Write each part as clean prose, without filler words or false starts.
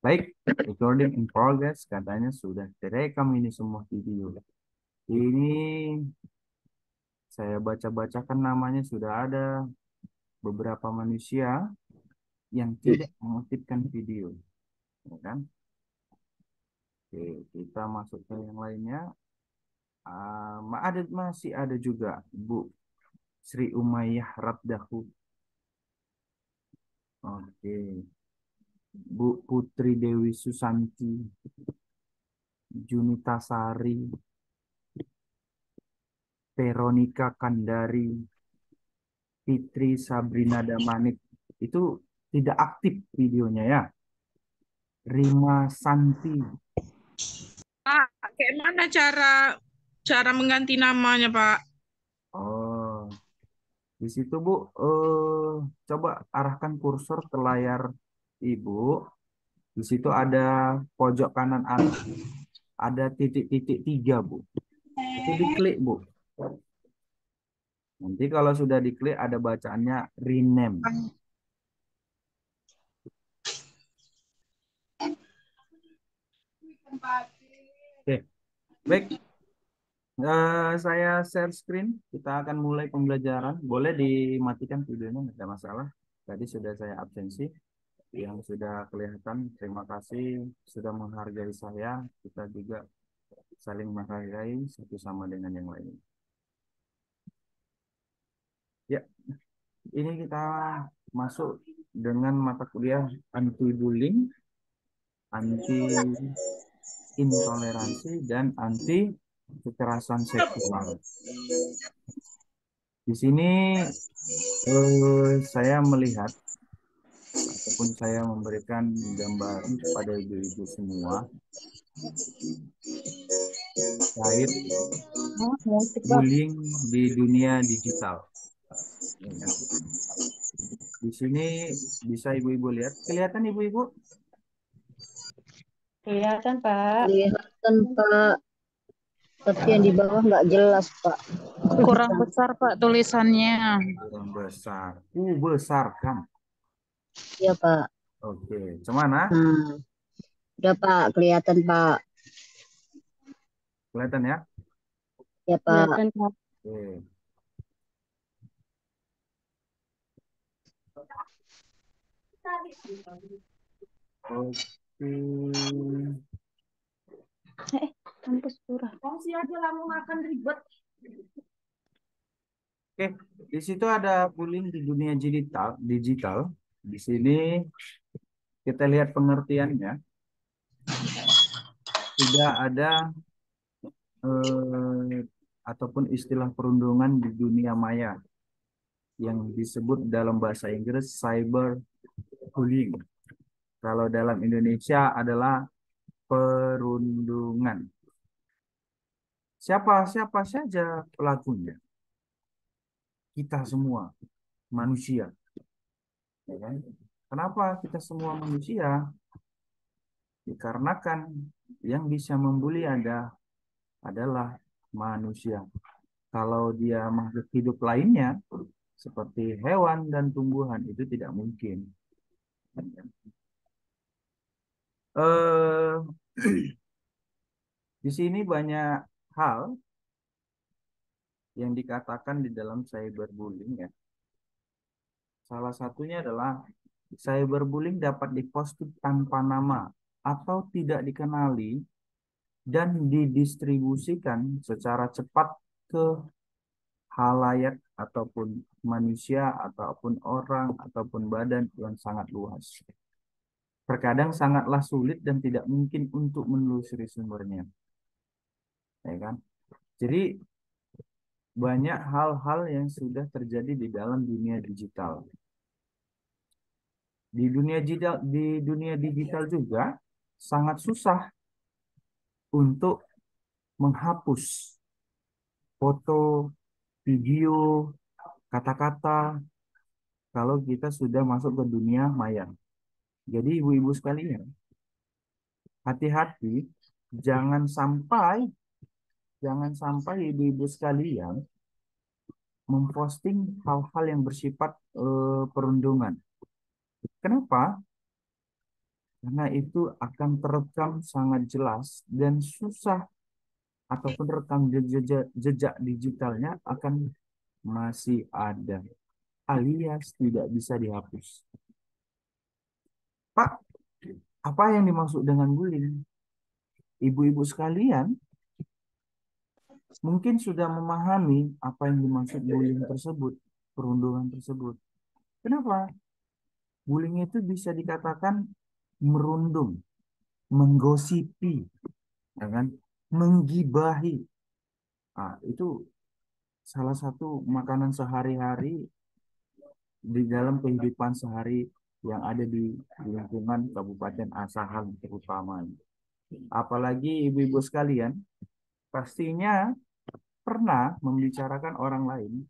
Baik, recording in progress. Katanya sudah direkam ini semua video. Ini saya baca-bacakan namanya sudah ada beberapa manusia yang tidak mengaktifkan video. Ya kan? Oke, kita masuk ke yang lainnya. Masih ada juga Bu Sri Umayyah Rabdahu. Oke. Bu Putri Dewi Susanti, Junita Sari, Veronica Kandari, Fitri Sabrina Damanik. Itu tidak aktif videonya ya. Rima Santi. Pak, kayak mana cara cara mengganti namanya, Pak? Oh, di situ Bu, coba arahkan kursor ke layar Ibu. Di situ ada pojok kanan atas, ada titik-titik 3 Bu. Itu diklik Bu. Nanti kalau sudah diklik ada bacaannya rename. Oke, baik. Saya share screen. Kita akan mulai pembelajaran. Boleh dimatikan videonya, tidak ada masalah. Tadi sudah saya absensi. Yang sudah kelihatan, terima kasih sudah menghargai saya. Kita juga saling menghargai satu sama dengan yang lain. Ya, ini kita masuk dengan mata kuliah anti bullying, anti intoleransi, dan anti kekerasan seksual. Di sini saya melihat ataupun saya memberikan gambaran kepada ibu-ibu semua terkait bullying di dunia digital. Ya. Di sini bisa ibu-ibu lihat. Kelihatan ibu-ibu? Kelihatan, Pak. Kelihatan Pak, tapi yang di bawah nggak jelas Pak. Kurang besar, Pak, tulisannya. Kurang besar. Besar kan? Iya Pak. Oke, cuman Udah Pak, kelihatan Pak. kelihatan ya? Ya Pak. Kelihatan, Pak. Oke. Oke. Kampus surah. Fungsi aja lamu makan ribet. Oke, di situ ada bullying di dunia digital. Digital. Di sini kita lihat pengertiannya. Tidak ada ataupun istilah perundungan di dunia maya yang disebut dalam bahasa Inggris cyberbullying. Kalau dalam Indonesia adalah perundungan. Siapa saja pelakunya? Kita semua manusia. Ya kan? Kenapa kita semua manusia? Dikarenakan yang bisa membuli adalah manusia. Kalau dia makhluk hidup lainnya, seperti hewan dan tumbuhan, itu tidak mungkin. Eh, di sini banyak hal yang dikatakan di dalam cyberbullying ya. Salah satunya adalah cyberbullying dapat diposting tanpa nama atau tidak dikenali dan didistribusikan secara cepat ke halayak ataupun manusia ataupun orang ataupun badan yang sangat luas. Terkadang sangatlah sulit dan tidak mungkin untuk menelusuri sumbernya. Ya kan? Jadi banyak hal-hal yang sudah terjadi di dalam dunia digital. Di dunia digital juga sangat susah untuk menghapus foto, video, kata-kata kalau kita sudah masuk ke dunia maya. Jadi ibu-ibu sekalian, hati-hati jangan sampai ibu-ibu sekalian memposting hal-hal yang bersifat perundungan. Kenapa? Karena itu akan terekam sangat jelas dan susah, ataupun rekam jejak digitalnya akan masih ada, alias tidak bisa dihapus. Pak, apa yang dimaksud dengan bullying? Ibu-ibu sekalian mungkin sudah memahami apa yang dimaksud bullying tersebut, perundungan tersebut. Kenapa? Bullying itu bisa dikatakan merundung, menggosipi, ya kan? Menggibahi. Nah, itu salah satu makanan sehari-hari di dalam kehidupan sehari yang ada di lingkungan Kabupaten Asahan terutama. Apalagi ibu-ibu sekalian, pastinya pernah membicarakan orang lain.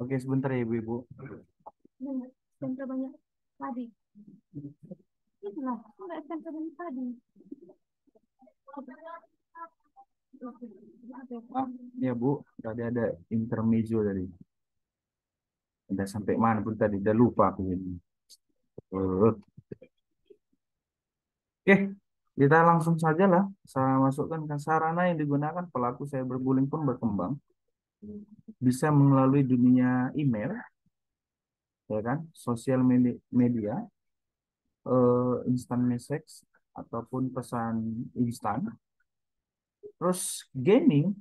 Oke, sebentar ya ibu-ibu. Sentra banyak padi. Itulah, enggak sentra banyak padi. Maaf, ya Bu, tadi ada intermezzo tadi. Udah sampai mana pun tadi, udah lupa aku ini. Oke, kita langsung saja lah. Saya masukkan ke sarana yang digunakan pelaku cyberbullying pun berkembang. Bisa melalui dunia email, ya kan, sosial media, instant message, ataupun pesan instan. Terus gaming,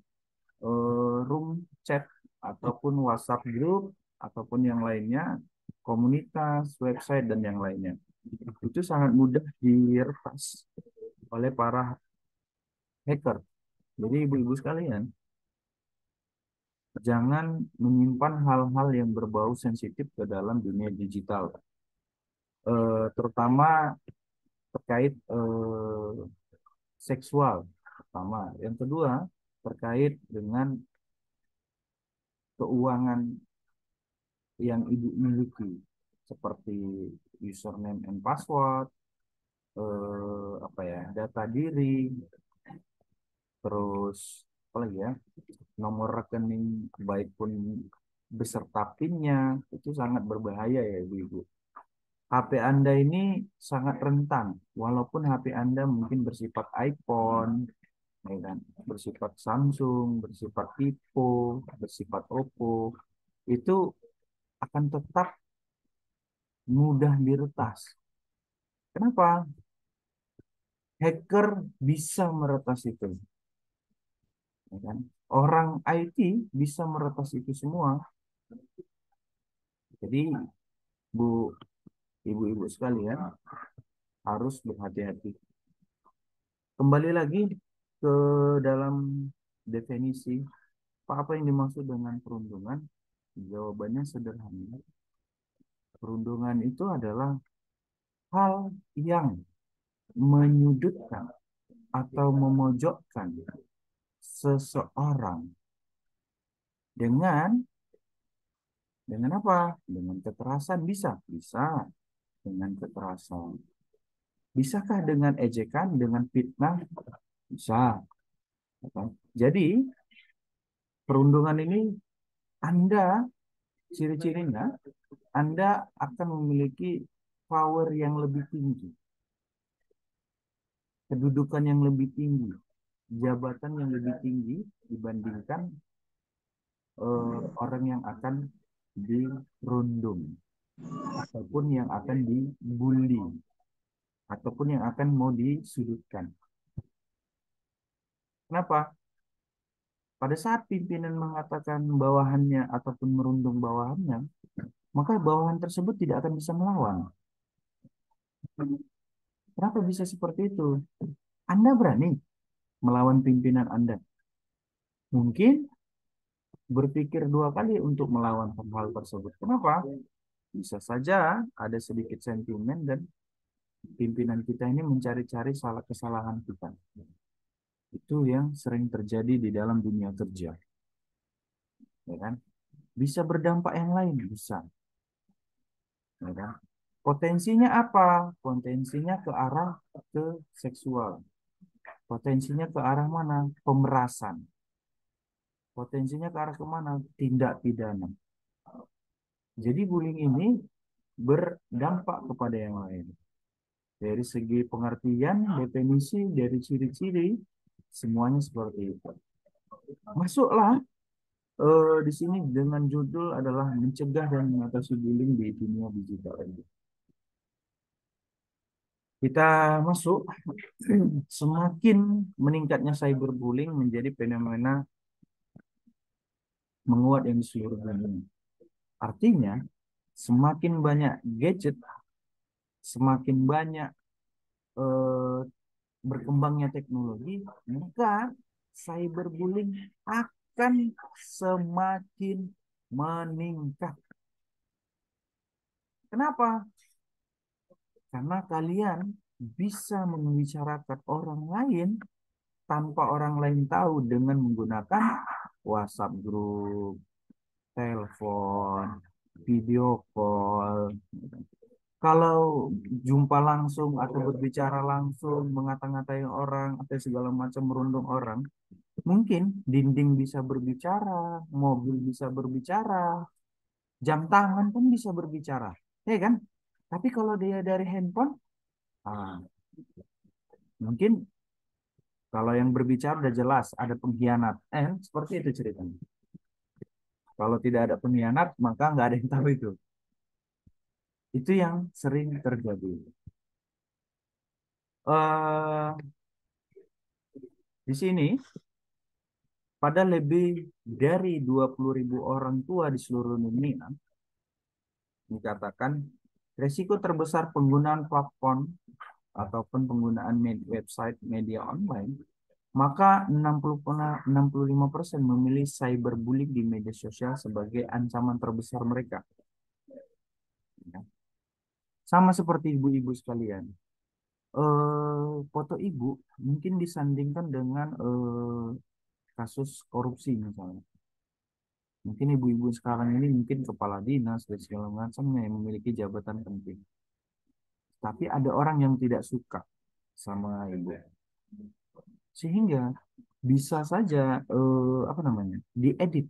room chat, ataupun WhatsApp group, ataupun yang lainnya, komunitas, website, dan yang lainnya. Itu sangat mudah diretas oleh para hacker. Jadi ibu-ibu sekalian, jangan menyimpan hal-hal yang berbau sensitif ke dalam dunia digital. Terutama terkait seksual. Pertama. Yang kedua, terkait dengan keuangan yang ibu miliki, seperti username and password, apa ya, data diri, terus apa lagi ya, nomor rekening baik pun beserta PIN-nya, itu sangat berbahaya ya ibu-ibu. HP Anda ini sangat rentan, walaupun HP Anda mungkin bersifat iPhone, ya kan, bersifat Samsung, bersifat Vivo, bersifat Oppo, itu akan tetap mudah diretas. Kenapa? Hacker bisa meretas itu, ya kan? Orang IT bisa meretas itu semua. Jadi, Bu, ibu-ibu sekalian harus berhati-hati. Kembali lagi ke dalam definisi, apa yang dimaksud dengan perundungan? Jawabannya sederhana. Perundungan itu adalah hal yang menyudutkan atau memojokkan seseorang dengan apa? Dengan kekerasan bisa, dengan kekerasan. Bisakah dengan ejekan, dengan fitnah? Bisa. Jadi perundungan ini Anda, ciri-cirinya Anda akan memiliki power yang lebih tinggi, kedudukan yang lebih tinggi, jabatan yang lebih tinggi dibandingkan orang yang akan dirundung, ataupun yang akan dibully, ataupun yang akan mau disudutkan. Kenapa? Pada saat pimpinan mengatakan bawahannya ataupun merundung bawahannya, maka bawahan tersebut tidak akan bisa melawan. Kenapa bisa seperti itu? Anda berani melawan pimpinan Anda. Mungkin berpikir dua kali untuk melawan hal tersebut. Kenapa? Bisa saja ada sedikit sentimen dan pimpinan kita ini mencari-cari kesalahan kita. Itu yang sering terjadi di dalam dunia kerja. Ya kan? Bisa berdampak yang lain, bisa. Ya kan? Potensinya apa? Potensinya ke arah ke seksual. Potensinya ke arah mana? Pemerasan. Potensinya ke arah kemana? Tindak pidana. Jadi bullying ini berdampak kepada yang lain. Dari segi pengertian, definisi, dari ciri-ciri, semuanya seperti itu. Masuklah di sini dengan judul adalah mencegah dan mengatasi bullying di dunia digital ini. Kita masuk, semakin meningkatnya cyberbullying menjadi fenomena menguat yang di seluruh dunia. Artinya, semakin banyak gadget, semakin banyak eh, berkembangnya teknologi, maka cyberbullying akan semakin meningkat. Kenapa? Karena kalian bisa membicarakan orang lain tanpa orang lain tahu dengan menggunakan WhatsApp group, telepon, video call. Kalau jumpa langsung atau berbicara langsung, mengata-ngatain orang atau segala macam merundung orang, mungkin dinding bisa berbicara, mobil bisa berbicara, jam tangan pun bisa berbicara, ya kan? Tapi kalau dia dari handphone, mungkin kalau yang berbicara udah jelas ada pengkhianat, seperti itu ceritanya. Kalau tidak ada pengkhianat, maka nggak ada yang tahu itu. Itu yang sering terjadi. Eh, di sini pada lebih dari 20.000 orang tua di seluruh dunia dikatakan resiko terbesar penggunaan platform ataupun penggunaan website media online, maka 65% memilih cyberbullying di media sosial sebagai ancaman terbesar mereka. Sama seperti ibu-ibu sekalian. Foto ibu mungkin disandingkan dengan kasus korupsi misalnya. Mungkin ibu-ibu sekarang ini mungkin kepala dinas dan segala macamnya yang memiliki jabatan penting. Tapi ada orang yang tidak suka sama ibu. Sehingga bisa saja diedit.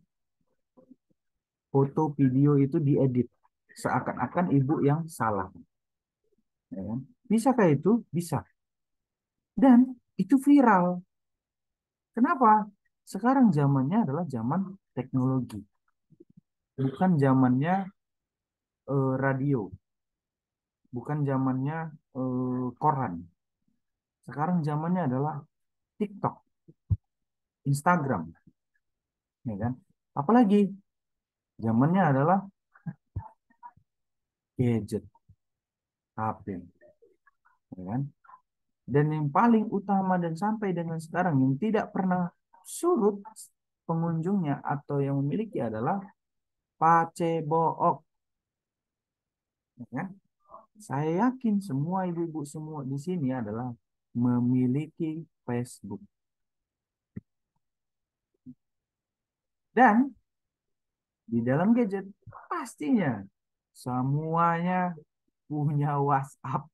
Foto video itu diedit seakan-akan ibu yang salah. Ya kan? Bisakah itu? Bisa. Dan itu viral. Kenapa? Sekarang zamannya adalah zaman teknologi. Bukan zamannya radio. Bukan zamannya koran. Sekarang zamannya adalah TikTok, Instagram, ya kan? Apalagi zamannya adalah gadget, HP, ya kan? Dan yang paling utama dan sampai dengan sekarang yang tidak pernah surut pengunjungnya atau yang memiliki adalah pacebook, ya kan? Saya yakin semua ibu-ibu semua di sini adalah memiliki Facebook. Dan di dalam gadget pastinya semuanya punya WhatsApp,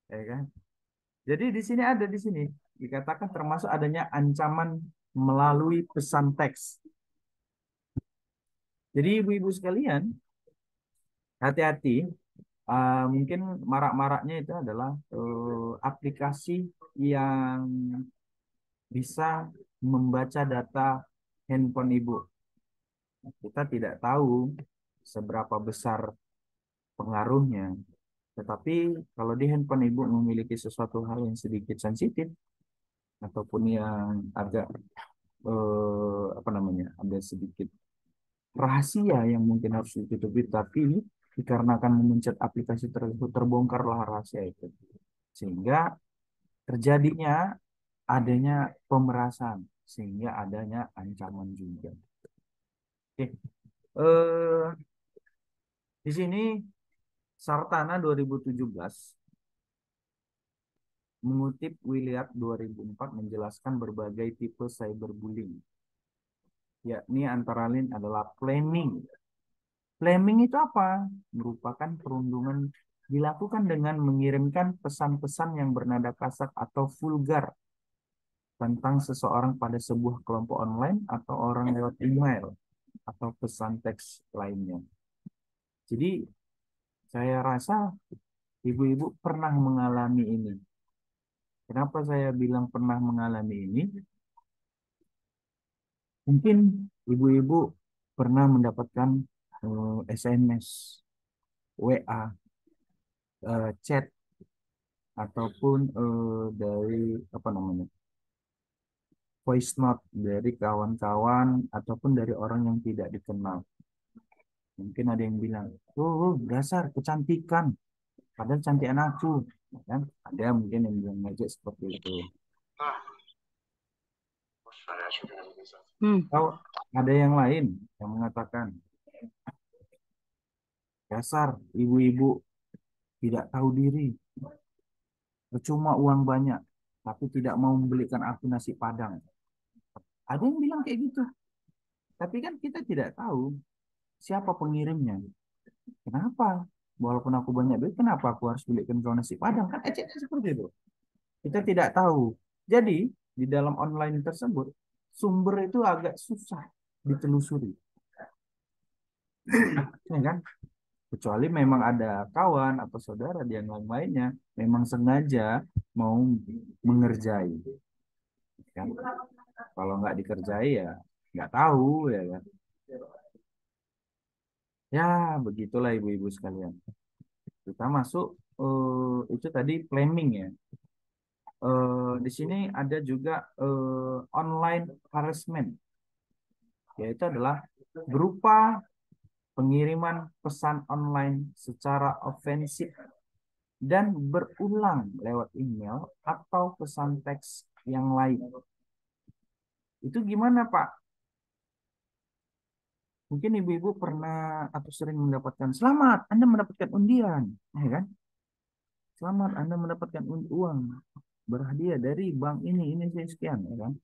ya kan? Jadi di sini ada di sini dikatakan termasuk adanya ancaman melalui pesan teks. Jadi ibu-ibu sekalian, hati-hati. Mungkin marak-maraknya itu adalah aplikasi yang bisa membaca data handphone ibu. Kita tidak tahu seberapa besar pengaruhnya. Tetapi kalau di handphone ibu memiliki sesuatu hal yang sedikit sensitif ataupun yang agak ada sedikit rahasia yang mungkin harus ditutupi, tapi dikarenakan memencet aplikasi tersebut terbongkarlah rahasia itu, sehingga terjadinya adanya pemerasan, sehingga adanya ancaman juga. Oke, di sini Sartana 2017 mengutip Williard 2004 menjelaskan berbagai tipe cyberbullying, yakni antara lain adalah flaming. Flaming itu apa? Merupakan perundungan dilakukan dengan mengirimkan pesan-pesan yang bernada kasar atau vulgar tentang seseorang pada sebuah kelompok online atau orang lewat email atau pesan teks lainnya. Jadi saya rasa ibu-ibu pernah mengalami ini. Kenapa saya bilang pernah mengalami ini? Mungkin ibu-ibu pernah mendapatkan SMS, WA, chat, ataupun dari apa namanya, voice note dari kawan-kawan ataupun dari orang yang tidak dikenal. Mungkin ada yang bilang, dasar kecantikan, padahal cantik anakku, kan? Ada mungkin yang bilang ngejek seperti itu. Atau ada yang lain yang mengatakan, dasar ibu-ibu tidak tahu diri, percuma uang banyak, tapi tidak mau membelikan aku nasi Padang. Ada yang bilang kayak gitu. Tapi kan kita tidak tahu siapa pengirimnya. Kenapa? Walaupun aku banyak duit, kenapa aku harus belikan kau nasi Padang? Kan eceknya seperti itu. Kita tidak tahu. Jadi, di dalam online tersebut, sumber itu agak susah ditelusuri. Ya kan? Kecuali memang ada kawan atau saudara di yang lain-lainnya, memang sengaja mau mengerjai. Kan? Kalau nggak dikerjai ya nggak tahu ya kan. Ya begitulah ibu-ibu sekalian. Kita masuk itu tadi planning ya. Di sini ada juga online harassment, yaitu adalah berupa pengiriman pesan online secara ofensif dan berulang lewat email atau pesan teks yang lain. Itu gimana, Pak? Mungkin ibu-ibu pernah atau sering mendapatkan, selamat, Anda mendapatkan undian, ya kan? Selamat, Anda mendapatkan uang berhadiah dari bank ini sekian, ya kan?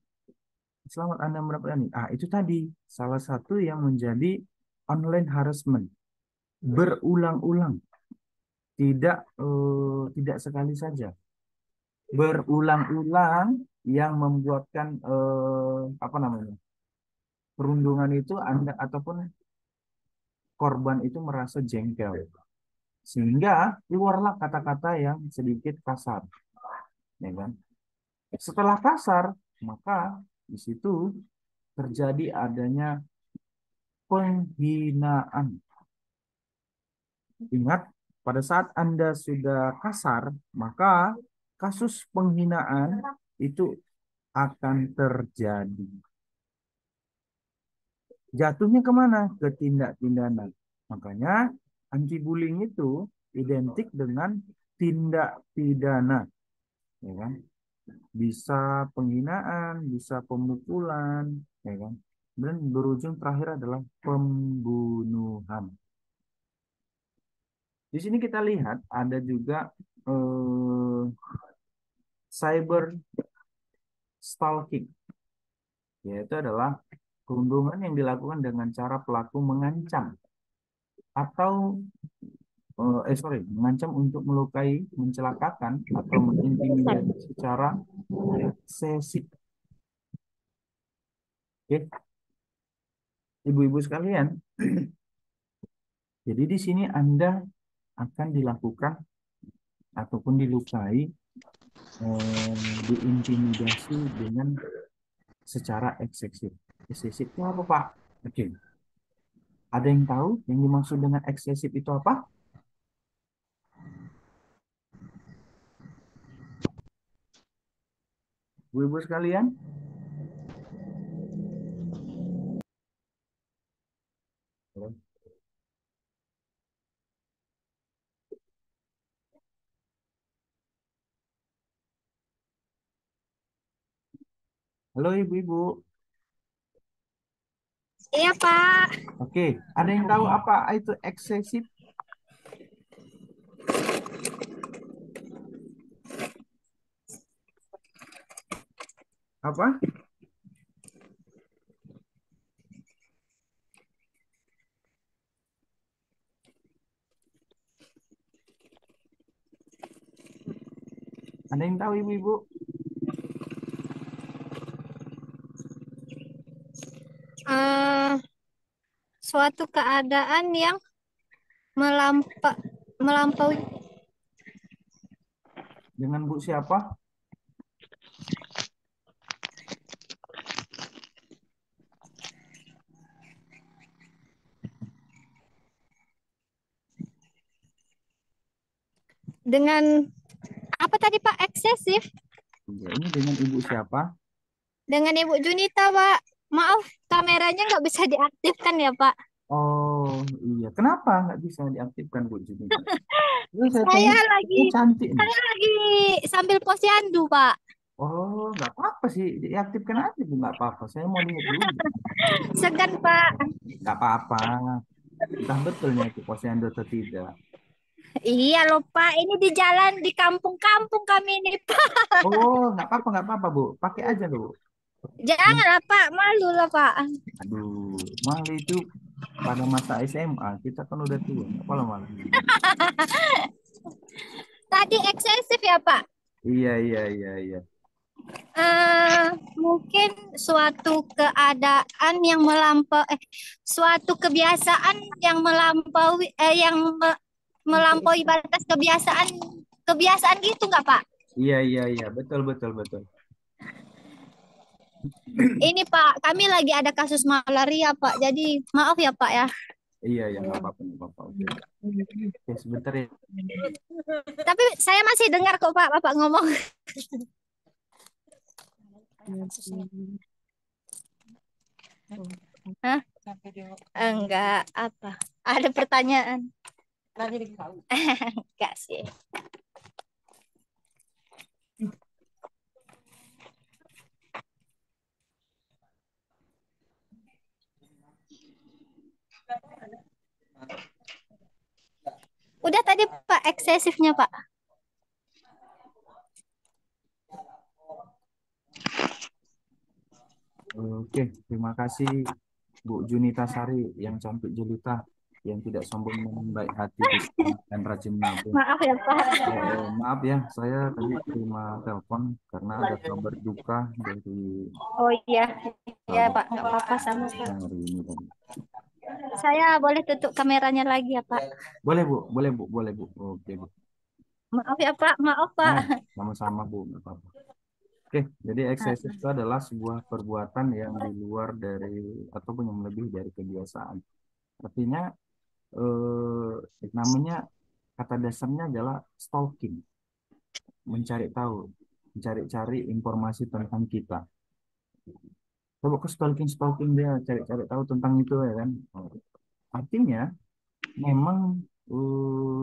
Selamat Anda mendapatkan ini. Itu tadi salah satu yang menjadi online harassment. Berulang-ulang. Tidak sekali saja. Berulang-ulang yang membuatkan apa namanya? Perundungan itu Anda ataupun korban itu merasa jengkel. Sehingga keluarlah kata-kata yang sedikit kasar. Ya kan? Setelah kasar, maka di situ terjadi adanya penghinaan. Ingat, pada saat Anda sudah kasar, maka kasus penghinaan itu akan terjadi. Jatuhnya kemana? Ke tindak pidana. Makanya anti-bullying itu identik dengan tindak pidana. Ya kan? Bisa penghinaan, bisa pemukulan, ya kan? Dan berujung terakhir adalah pembunuhan. Di sini kita lihat ada juga cyber stalking, yaitu adalah perundungan yang dilakukan dengan cara pelaku mengancam atau mengancam untuk melukai, mencelakakan atau mengintimidasi secara eksesif. Oke, ibu-ibu sekalian, jadi di sini Anda akan dilakukan ataupun dilukai, diintimidasi dengan secara eksesif. Eksesif itu apa, Pak? Oke. Ada yang tahu yang dimaksud dengan eksesif itu apa? Ibu-ibu sekalian? Halo? Halo ibu-ibu. Iya, Pak. Oke, ada yang tahu apa itu eksesif? Apa? Ada yang tahu ibu-ibu? Suatu keadaan yang melampaui Dengan Bu siapa? dengan apa tadi Pak? Eksesif Iya, ini dengan Ibu siapa? dengan Ibu Junita, Pak. Maaf, kameranya nggak bisa diaktifkan ya, Pak. Oh iya, kenapa nggak bisa diaktifkan Bu Junita? Ini saya Saya tengok, lagi oh, cantik nih. saya lagi sambil posyandu, Pak. Oh, nggak apa-apa sih, diaktifkan aja Bu, nggak apa-apa. Saya mau lihat dulu. Segan, Pak. Nggak apa-apa. Entah betulnya itu posyandu atau tidak. Iya loh, Pak. Ini di jalan di kampung-kampung kami ini, Pak. Oh, nggak apa-apa Bu. Pakai aja loh. Janganlah, Pak. Malu lah, Pak. Aduh, malu itu pada masa SMA kita kan udah tua, nggak apa malu. Tadi eksesif ya, Pak. Iya iya iya iya. Mungkin suatu keadaan yang suatu kebiasaan yang melampaui batas kebiasaan gitu nggak Pak? Iya iya iya, betul betul betul. Ini Pak, kami lagi ada kasus malaria Pak, jadi maaf ya Pak ya. Iya iya nggak apa-apa nggak apa-apa. Oke. Oke, sebentar ya. Tapi saya masih dengar kok Pak, Bapak ngomong. Hah? Enggak, apa? Ada pertanyaan? Enggak sih. Udah tadi Pak, eksesifnya Pak. Oke, terima kasih Bu Junita Sari yang cantik jelita, yang tidak sombong namun baik hati dan rajin menabung. Maaf ya Pak. Maaf ya, saya tadi terima telepon karena ada kabar duka dari Oh iya, ya Pak, nggak apa-apa sama Pak. hari ini tadi. Saya boleh tutup kameranya lagi ya Pak. Boleh Bu, boleh Bu, boleh Bu. Oke Bu. Maaf ya Pak, maaf Pak. Sama-sama Bu, nggak apa-apa. Oke, jadi eksesif itu adalah sebuah perbuatan yang di luar dari ataupun yang lebih dari kebiasaan. Artinya namanya kata dasarnya adalah stalking, mencari tahu, mencari-cari informasi tentang kita. Coba ke stalking dia cari-cari tahu tentang itu ya kan. Artinya memang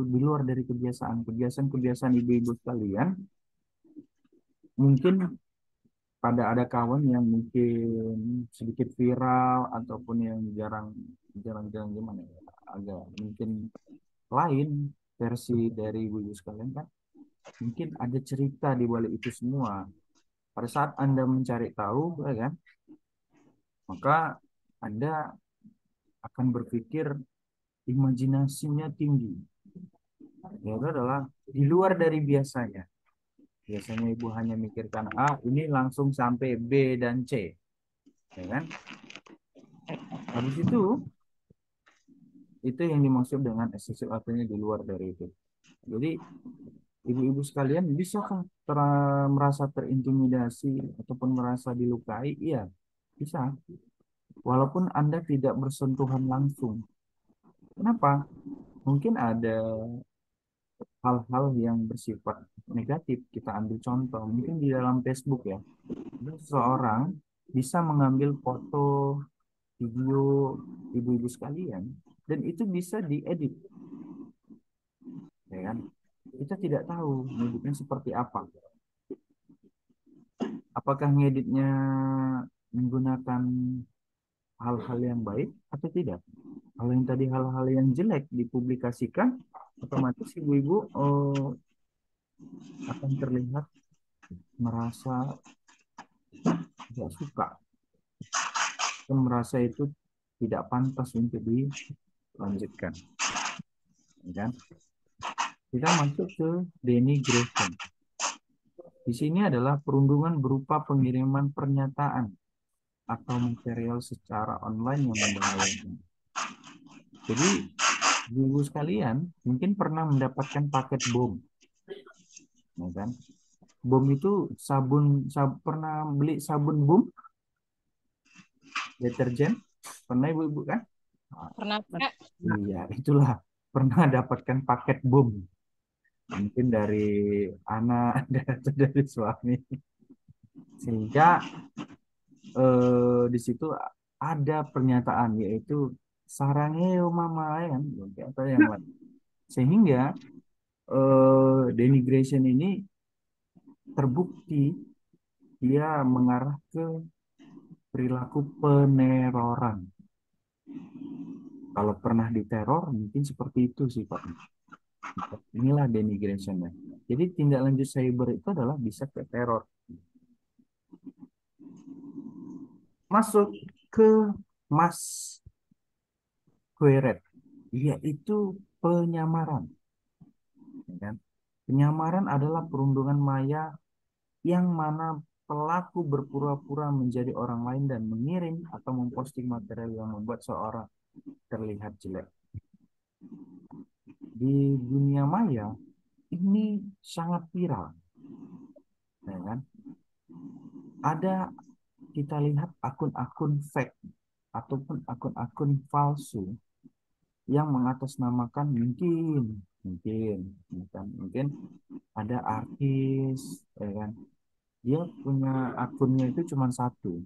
di luar dari kebiasaan ibu-ibu sekalian, mungkin ada kawan yang mungkin sedikit viral ataupun yang jarang-jarang gimana ya, agak mungkin lain versi dari ibu-ibu sekalian kan, mungkin ada cerita di balik itu semua. Pada saat Anda mencari tahu, ya kan, maka Anda akan berpikir imajinasinya tinggi. Ya, itu adalah di luar dari biasanya. Biasanya ibu hanya mikirkan A, ini langsung sampai B dan C. Ya kan? Habis itu yang dimaksud dengan eksesif, artinya di luar dari itu. Jadi ibu-ibu sekalian bisakah merasa terintimidasi ataupun merasa dilukai? Iya, bisa. Walaupun Anda tidak bersentuhan langsung. Kenapa? Mungkin ada hal-hal yang bersifat negatif. Kita ambil contoh, mungkin di dalam Facebook ya. Ada seseorang bisa mengambil foto, video ibu-ibu sekalian, dan itu bisa diedit, ya kan? Kita tidak tahu ngeditnya seperti apa. Apakah ngeditnya menggunakan hal-hal yang baik atau tidak? Kalau yang tadi hal-hal yang jelek dipublikasikan, otomatis ibu-ibu akan terlihat merasa tidak suka dan merasa itu tidak pantas untuk dilanjutkan, ya kan? Kita masuk ke denigration. Di sini adalah perundungan berupa pengiriman pernyataan atau material secara online yang membahayakan. Jadi Ibu sekalian mungkin pernah mendapatkan paket bom, ya kan? Bom itu pernah beli sabun bom, deterjen, pernah ibu-ibu kan? Nah, Pernah, Kak? iya, itulah pernah dapatkan paket bom, mungkin dari anak atau dari suami, sehingga di situ ada pernyataan yaitu sarangeo mama ya kan, atau yang lain, sehingga denigration ini terbukti dia mengarah ke perilaku peneroran. Kalau pernah diteror, mungkin seperti itu sih Pak. Inilah denigration-nya. Jadi tindak lanjut cyber itu adalah bisa ke teror. Masuk ke mass query, yaitu penyamaran. Ya kan? Penyamaran adalah perundungan maya yang mana pelaku berpura-pura menjadi orang lain dan mengirim atau memposting material yang membuat seorang terlihat jelek. Di dunia maya ini sangat viral, ya kan? Ada kita lihat akun-akun fake ataupun akun-akun palsu yang mengatasnamakan mungkin ada artis, ya kan? Dia punya akunnya itu cuma satu,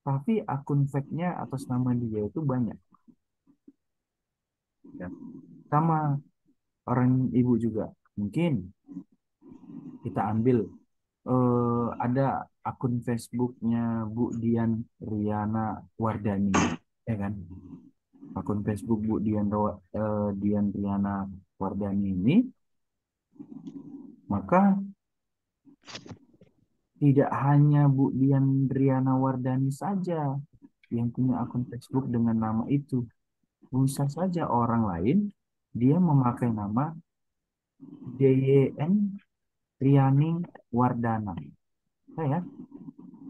tapi akun fake-nya atas nama dia itu banyak. Ya. Sama orang ibu juga. Mungkin kita ambil ada akun Facebooknya Bu Dian Riana Wardani, ya kan? Akun Facebook Bu Dian Riana Wardani ini, maka tidak hanya Bu Dian Riana Wardani saja yang punya akun Facebook dengan nama itu. Bisa saja orang lain dia memakai nama DYN Riani Wardana. Ya,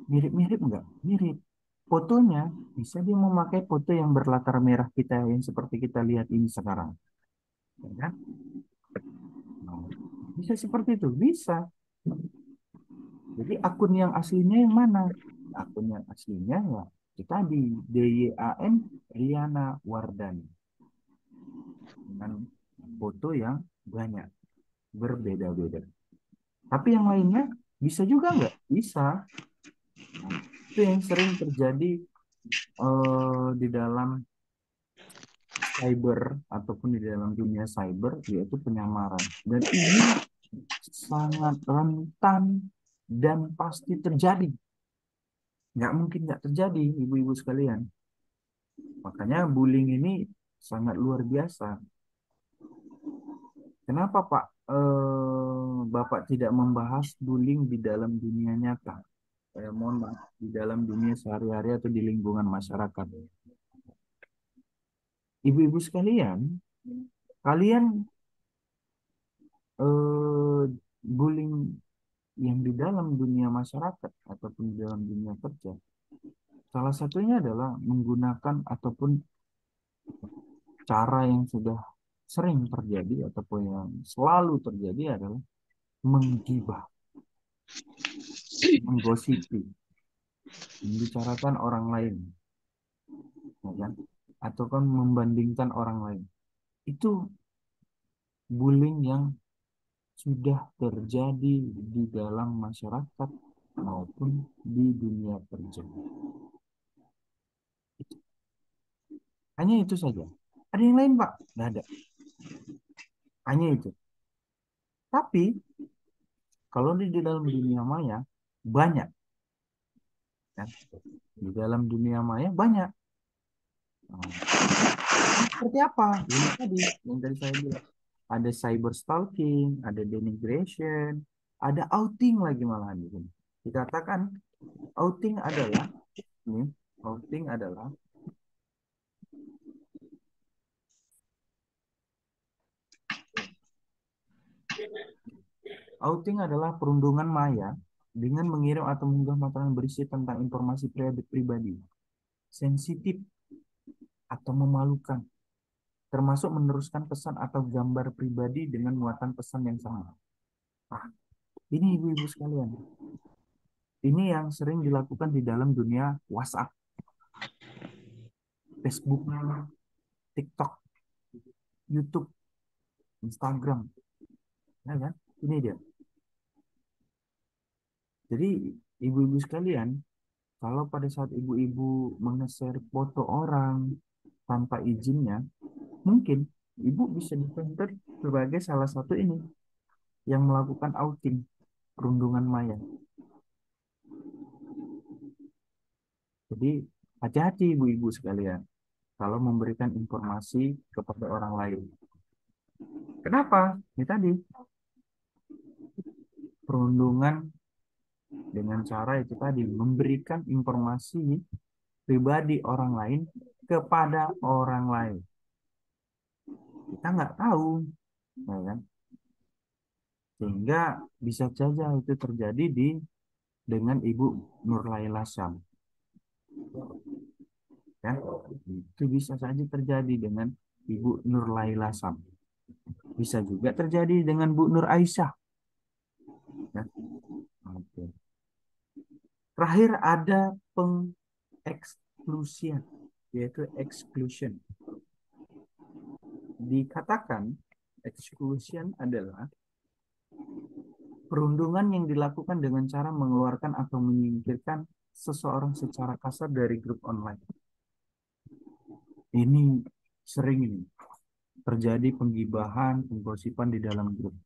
mirip-mirip enggak? Mirip. Fotonya bisa dia memakai foto yang berlatar merah kita yang seperti kita lihat ini sekarang. Ya kan? Nah, bisa seperti itu, bisa. Jadi akun yang aslinya yang mana? Akun yang aslinya ya kita di DYAN Riana Wardani dengan foto yang banyak berbeda-beda. Tapi yang lainnya bisa juga nggak? Bisa. Nah, itu yang sering terjadi di dalam cyber ataupun di dalam dunia cyber, yaitu penyamaran. Dan ini sangat rentan dan pasti terjadi. Nggak mungkin nggak terjadi, ibu-ibu sekalian. Makanya bullying ini sangat luar biasa. Kenapa Pak Bapak tidak membahas bullying di dalam dunia nyata? Mohon maaf, di dalam dunia sehari-hari atau di lingkungan masyarakat. Ibu-ibu sekalian, kalian eh, bullying yang di dalam dunia masyarakat ataupun di dalam dunia kerja, salah satunya adalah menggunakan ataupun cara yang sudah sering terjadi ataupun yang selalu terjadi adalah menggibah, menggosipi, membicarakan orang lain, ya kan? Atau kan membandingkan orang lain. Itu bullying yang sudah terjadi di dalam masyarakat maupun di dunia kerja. Hanya itu saja. Ada yang lain, Pak? Nggak ada. Hanya itu. Tapi, kalau di dalam dunia maya, banyak. Kan? Di dalam dunia maya, banyak. Nah, seperti apa? Yang tadi saya bilang. Ada cyber stalking, ada denigration, ada outing lagi malahan di sini. Dikatakan outing adalah ini, outing adalah outing adalah perundungan maya dengan mengirim atau mengunggah material berisi tentang informasi pribadi, sensitif atau memalukan termasuk meneruskan pesan atau gambar pribadi dengan muatan pesan yang sama. Nah, ini ibu-ibu sekalian, ini yang sering dilakukan di dalam dunia WhatsApp, Facebook, TikTok, YouTube, Instagram, ya kan? Ini dia. Jadi ibu-ibu sekalian, kalau pada saat ibu-ibu menge-share foto orang tanpa izinnya, mungkin ibu bisa di-counter sebagai salah satu ini yang melakukan outing, perundungan maya. Jadi hati-hati ibu-ibu sekalian kalau memberikan informasi kepada orang lain. Kenapa? Ini tadi perundungan dengan cara itu tadi memberikan informasi pribadi orang lain kepada orang lain. Kita nggak tahu, ya kan? Sehingga bisa saja itu terjadi dengan Ibu Nurlaila Syam. Ya, itu bisa saja terjadi dengan Ibu Nurlaila Syam. Bisa juga terjadi dengan Bu Nur Aisyah. Ya. Oke. Terakhir ada pengeksklusian, yaitu exclusion. Dikatakan exclusion adalah perundungan yang dilakukan dengan cara mengeluarkan atau menyingkirkan seseorang secara kasar dari grup online. Ini sering ini terjadi penggibahan, penggosipan di dalam grup.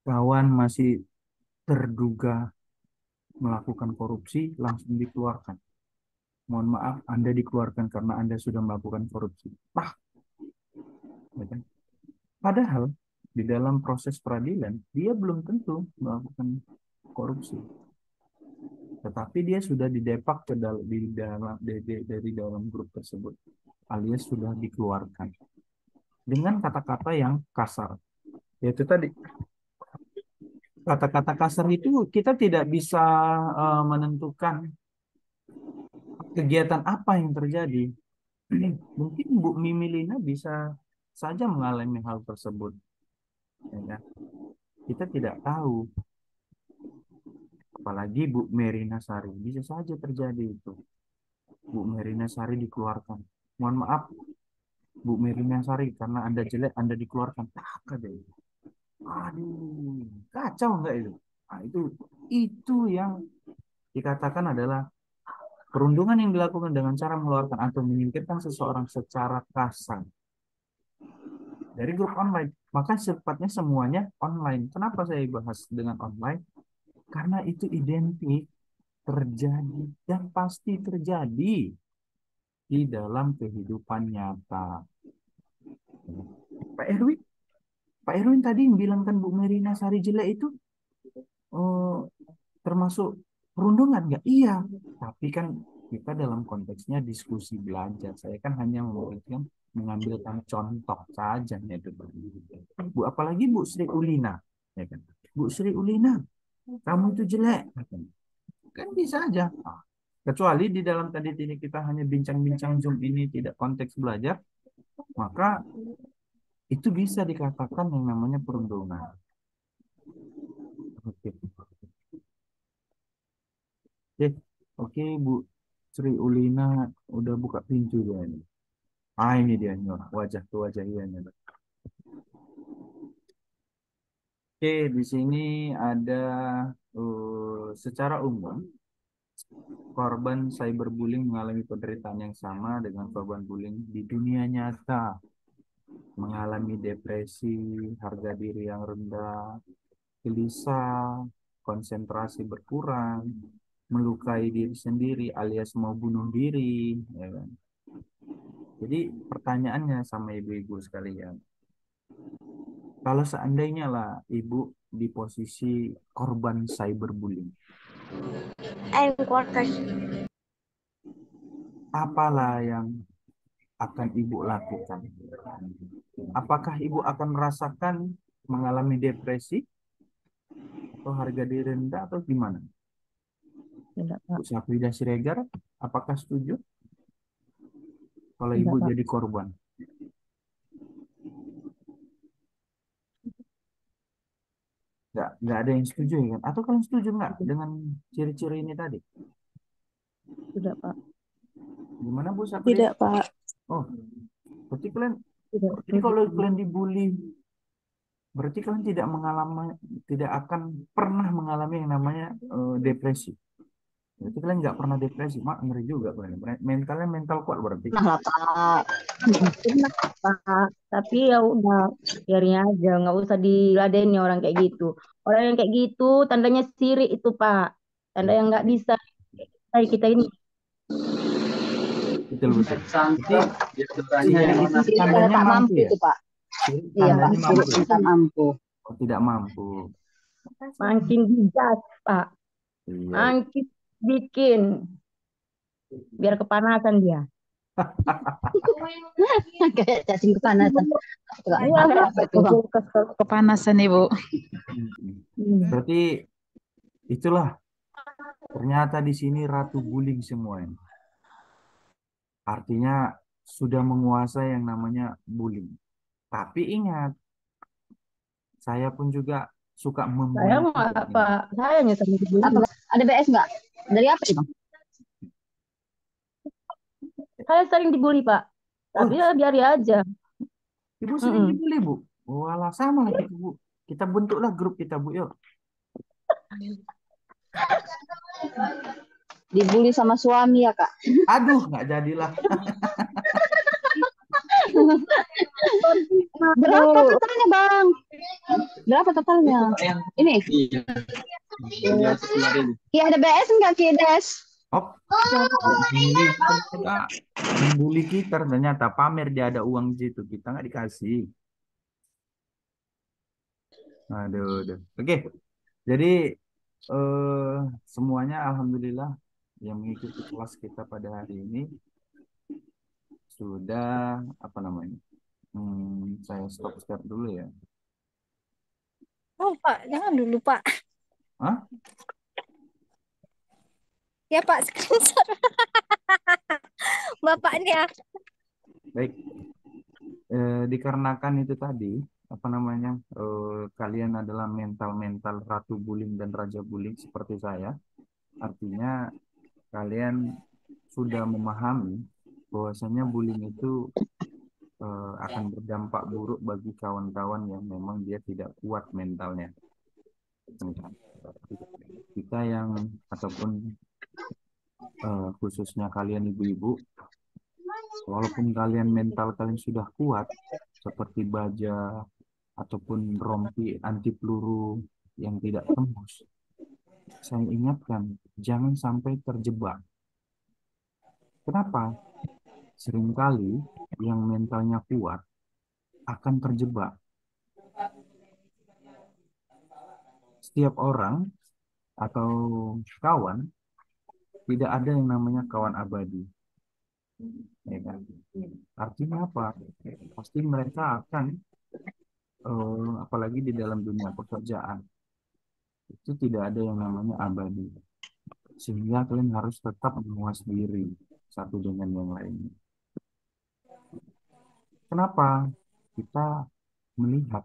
Kawan masih terduga melakukan korupsi langsung dikeluarkan. Mohon maaf, Anda dikeluarkan karena Anda sudah melakukan korupsi. Ya kan? Padahal di dalam proses peradilan dia belum tentu melakukan korupsi, tetapi dia sudah didepak dari dalam grup tersebut, alias sudah dikeluarkan dengan kata-kata yang kasar. Yaitu tadi kata-kata kasar itu kita tidak bisa menentukan kegiatan apa yang terjadi. Mungkin Bu Mimi Lina bisa saja mengalami hal tersebut, ya kan? Kita tidak tahu. Apalagi Bu Merina Sari, bisa saja terjadi itu. Bu Merina Sari dikeluarkan. Mohon maaf, Bu Merina Sari, karena Anda jelek, Anda dikeluarkan. Tak ada itu. Aduh, kacau enggak itu? Nah, itu yang dikatakan adalah perundungan yang dilakukan dengan cara mengeluarkan atau menyingkirkan seseorang secara kasar dari grup online. Maka sifatnya semuanya online. Kenapa saya bahas dengan online? Karena itu identik terjadi dan pasti terjadi di dalam kehidupan nyata. Pak Erwin, Pak Erwin tadi yang bilangkan Bu Merina Sari jelek itu termasuk perundungan nggak? Iya, tapi kan kita dalam konteksnya diskusi belajar. Saya kan hanya mengambilkan contoh saja, ya, Bu, apalagi Bu Sri Ulina, ya kan? Bu Sri Ulina, kamu itu jelek, kan bisa aja. Kecuali di dalam tadi ini kita hanya bincang-bincang Zoom ini tidak konteks belajar, maka itu bisa dikatakan yang namanya perundungan. Oke. Oke, Bu Sri Ulina udah buka pintu dia ini. Ini dia nih, wajah tuh wajah dia nih. Oke, di sini ada secara umum korban cyberbullying mengalami penderitaan yang sama dengan korban bullying di dunia nyata. Mengalami depresi, harga diri yang rendah, gelisah, konsentrasi berkurang, melukai diri sendiri alias mau bunuh diri, ya kan? Jadi pertanyaannya sama ibu-ibu sekalian, kalau seandainya lah ibu di posisi korban cyberbullying, apalah yang akan ibu lakukan? Apakah ibu akan merasakan mengalami depresi atau harga diri rendah atau gimana? Bu Safrida Siregar, apakah setuju? kalau Enggak, ibu Pak. jadi korban? Nggak ada yang setuju ya kan? Atau kalian setuju nggak dengan ciri-ciri ini tadi? Tidak, Pak. Gimana Bu Sapri? Tidak, Pak. Oh, berarti kalian, Tidak jadi setuju. kalau kalian dibully, berarti kalian tidak akan pernah mengalami yang namanya depresi. Berarti kalian nggak pernah depresi, mak ngeri juga kalian. Mentalnya mental kuat berarti. Nah lah, Pak. Pernah, Pak. Tapi ya udah, biarin aja. Nggak usah diladeni orang kayak gitu. Orang yang kayak gitu, tandanya sirik itu, Pak. Tanda yang nggak bisa. Kita ini. Betul betul. Berarti sirik itu Sirik tandanya tak mampu mampu ya? itu, Pak. Sirik Iya, Pak. tandanya Sirik mampu. tak mampu. Oh, tidak mampu. Makin bijak, Pak. Iya. Makin bikin. Biar kepanasan dia. Kayak cacing kepanasan. Iya, Apa itu, Bang? Kepanasan, Ibu. Berarti itulah ternyata di sini ratu bullying semuanya. Artinya sudah menguasai yang namanya bullying. Tapi ingat, saya pun juga suka Saya membuli mau juga ini. apa? Saya nyesel dibully. Apa? Ada BS nggak? Dari apa sih, Bang? Saya sering dibully, Pak. Tapi ya biarin aja. Ibu sering Mm-mm. dibully, Bu? Walah, sama lah kita, Bu. Kita bentuklah grup kita, Bu. Yuk. Dibully sama suami ya, Kak? Aduh, nggak jadilah. Berapa totalnya, Bang? Berapa totalnya? Ini? Iya, ada BS nggak, Kides? Hop. Membuli kita ternyata pamer dia ada uang di situ. Kita nggak dikasih. Aduh. Oke. Jadi semuanya alhamdulillah yang mengikuti kelas kita pada hari ini sudah apa namanya? Saya stop dulu ya. Oh, Pak, jangan dulu, Pak. Hah? Ya, Pak, screenshot. Bapaknya. Baik. Dikarenakan itu tadi apa namanya? Kalian adalah mental ratu bullying dan raja bullying seperti saya. Artinya kalian sudah memahami bahwasanya bullying itu akan berdampak buruk bagi kawan-kawan yang memang dia tidak kuat mentalnya. Kita yang ataupun khususnya kalian ibu-ibu, walaupun mental kalian sudah kuat seperti baja ataupun rompi anti peluru yang tidak tembus, saya ingatkan jangan sampai terjebak. Kenapa? Seringkali yang mentalnya kuat akan terjebak. Setiap orang atau kawan tidak ada yang namanya kawan abadi. Ya kan? Artinya apa? Pasti mereka akan apalagi di dalam dunia pekerjaan itu tidak ada yang namanya abadi. Sehingga kalian harus tetap menguasai diri satu dengan yang lainnya. Kenapa? Kita melihat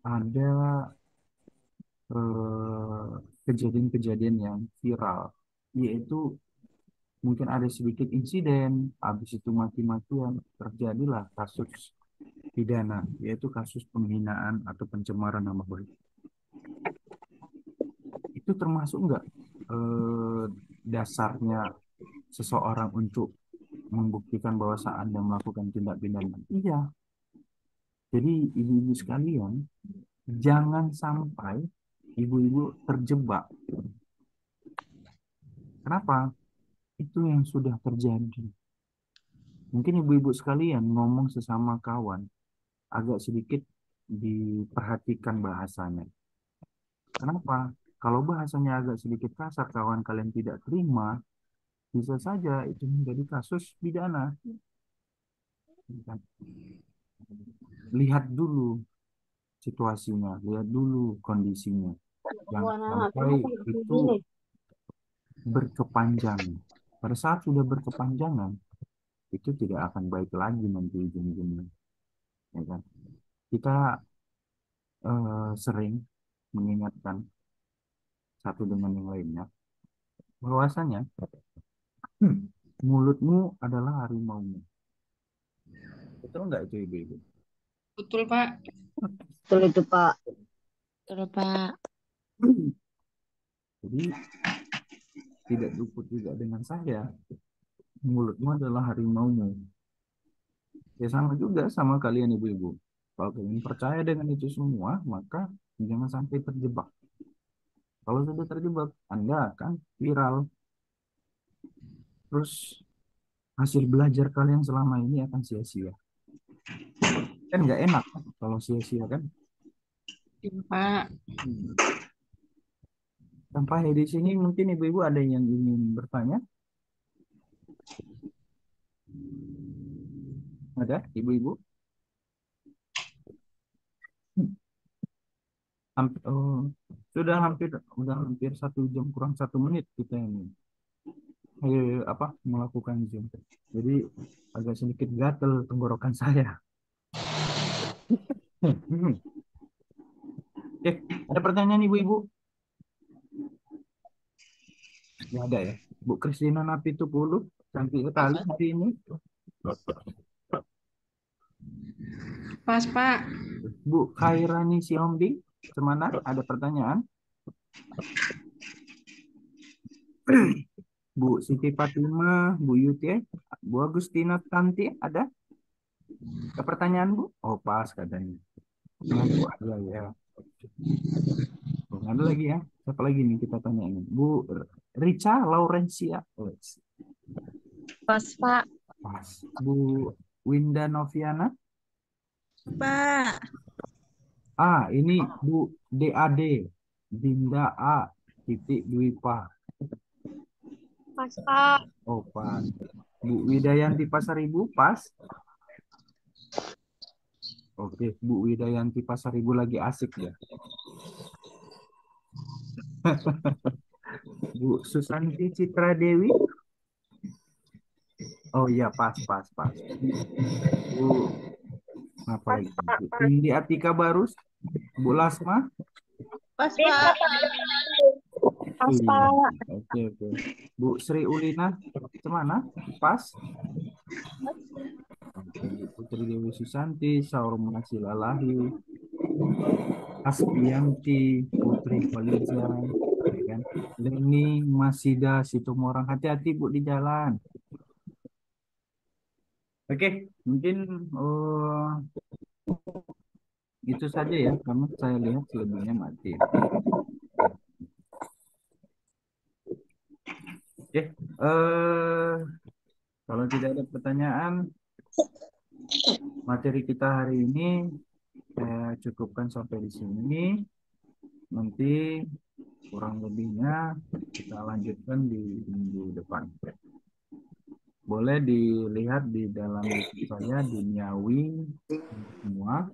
ada kejadian-kejadian yang viral, yaitu mungkin ada sedikit insiden, habis itu mati-matian, terjadilah kasus pidana, yaitu kasus penghinaan atau pencemaran nama baik. Itu termasuk nggak dasarnya seseorang untuk membuktikan bahwa Anda melakukan tindak pidana? Iya. Jadi ibu-ibu sekalian, jangan sampai ibu-ibu terjebak. Kenapa? Itu yang sudah terjadi. Mungkin ibu-ibu sekalian ngomong sesama kawan, agak sedikit diperhatikan bahasanya. Kenapa? Kalau bahasanya agak sedikit kasar, kawan kalian tidak terima, bisa saja itu menjadi kasus pidana. Lihat dulu situasinya, lihat dulu kondisinya. Jangan sampai itu berkepanjangan. Pada saat sudah berkepanjangan, itu tidak akan baik lagi nanti ujung-ujungnya, ya kan? Kita sering mengingatkan satu dengan yang lainnya bahwasanya mulutmu adalah harimaumu. Betul nggak itu ibu-ibu? Betul, Pak. Betul itu Pak. Betul Pak. Jadi tidak luput juga dengan saya, mulutmu adalah harimaumu. Ya sama juga sama kalian ibu-ibu. Kalau kalian percaya dengan itu semua, maka jangan sampai terjebak. Kalau sudah terjebak, Anda akan viral. Terus hasil belajar kalian selama ini akan sia-sia. Kan nggak enak kalau sia-sia kan? Iya, Pak. Sampai di sini mungkin ibu-ibu ada yang ingin bertanya? Ada ibu-ibu? Sudah hampir 1 jam kurang 1 menit kita ini melakukan Zoom. Jadi agak sedikit gatel tenggorokan saya. Oke, ada pertanyaan ibu-ibu? Ya ada ya. Bu Kristina Napitupulu, cantik sekali hari ini. Pas, Pak. Bu Khairani Sihombing, semana ada pertanyaan? Bu Siti Fatima, Bu Yuti, Bu Agustina Tanti, ada? Ada pertanyaan Bu? Oh pas katanya. Ya, ya. Ada lagi ya. Siapa lagi nih kita tanya ini? Bu Rica Laurencia. Pas Pak. Pas. Bu Winda Noviana. Pak. Ini Bu DAD. Dinda A. Titik Dwipa. Pas, Pak. Oh pas. Bu Widayanti Pasaribu. Pas. Oke, Bu Widayanti Pasaribu lagi asik ya. Bu Susanti Citra Dewi. Oh iya, pas. Bu apa lagi? Bu Indi Atika Barus. Bu Lasma. Pas, Pak. Pas, Iya. Pak. Oke. Bu Sri Ulina. Kemana? Pas. Oke, Bu Putri Dewi Susanti. Saur Lalahi. Aspianti Putri Faliza, ya kan? Leni Masida Situmorang. Hati-hati Bu di jalan. Oke, mungkin itu saja ya, karena saya lihat selebihnya mati. Oke, kalau tidak ada pertanyaan, materi kita hari ini saya cukupkan sampai di sini. Nanti kurang lebihnya kita lanjutkan di minggu depan. Boleh dilihat di dalam YouTube saya Duniawi semua.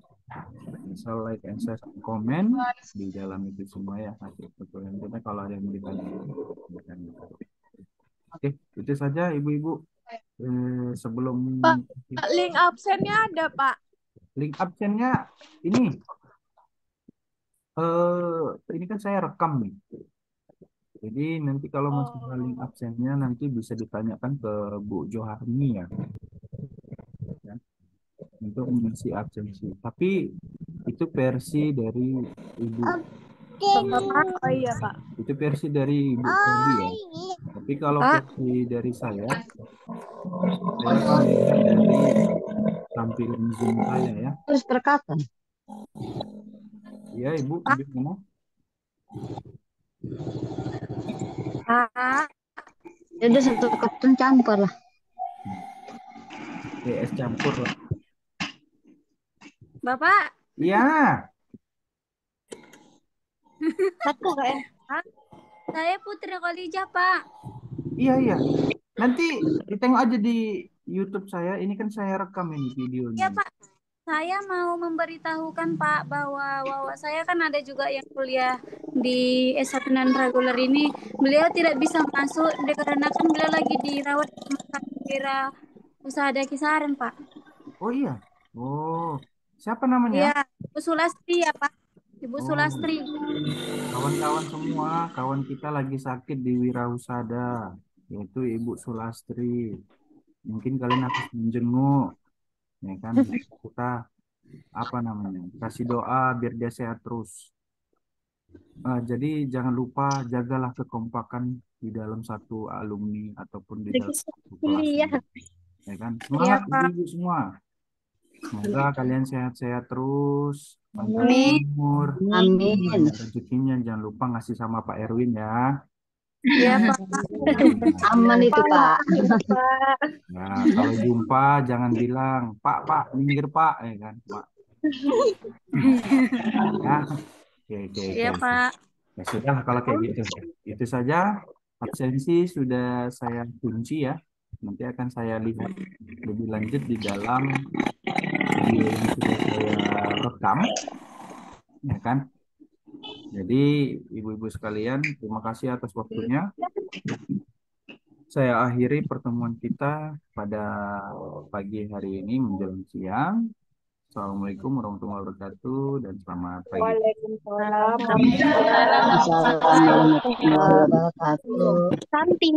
Misal like and share, komen di dalam itu semua ya. Betul kita kalau ada yang ditanya. Oke, itu saja ibu-ibu. Sebelum Pak, link absennya ada, Pak. link absennya ini kan saya rekam nih. Jadi nanti kalau masalah link absennya nanti bisa ditanyakan ke Bu Joharni ya. Untuk mengisi absensi. Tapi itu versi dari Ibu. Oh iya, Pak. Itu versi dari Ibu Ferdi ya. Tapi kalau versi dari saya akan lihat dari tampilan Zoom saya ya. Terus perkataan. Iya Ibu, gimana? Jadi satu kartun campur lah. PS campur lah. Bapak, Iya. satu ya? Saya Putri Khalijah, Pak. Iya. Nanti ditengok aja di YouTube saya. Ini kan saya rekam ini videonya. Iya, Pak. Saya mau memberitahukan Pak bahwa saya kan ada juga yang kuliah di S1 non reguler ini. Beliau tidak bisa masuk dikarenakan beliau lagi dirawat di rumah sakit daerah Usada Kisaran, Pak. Oh iya. Oh, siapa namanya? Iya, Ibu Sulastri ya, Pak. Ibu Oh, Sulastri. kawan-kawan semua, kawan kita lagi sakit di Wirahusada, yaitu Ibu Sulastri. Mungkin kalian harus menjenguk, ya kan? Kita apa namanya? Kasih doa biar dia sehat terus. Jadi jangan lupa jagalah kekompakan di dalam satu alumni ataupun di dalam satu kelas, ya kan? Iya, Semangat Pak. ibu-ibu semua. Semoga kalian sehat-sehat terus, panjang Amin. umur, Amin. banyak rezekinya. Jangan lupa ngasih sama Pak Erwin ya. Iya, Pak. Aman itu, Pak. Nah, kalau jumpa jangan bilang, Pak, minggir Pak, ya kan, Pak. Ya, oke. Iya, Pak. Ya sudah kalau kayak gitu. Itu saja. Absensi sudah saya kunci ya. Nanti akan saya lihat lebih lanjut di dalam video yang sudah saya rekam, ya kan? Jadi ibu-ibu sekalian, terima kasih atas waktunya. Saya akhiri pertemuan kita pada pagi hari ini menjelang siang. Assalamualaikum warahmatullahi wabarakatuh dan selamat pagi. Waalaikumsalam. Assalamualaikum warahmatullahi wabarakatuh. Santi.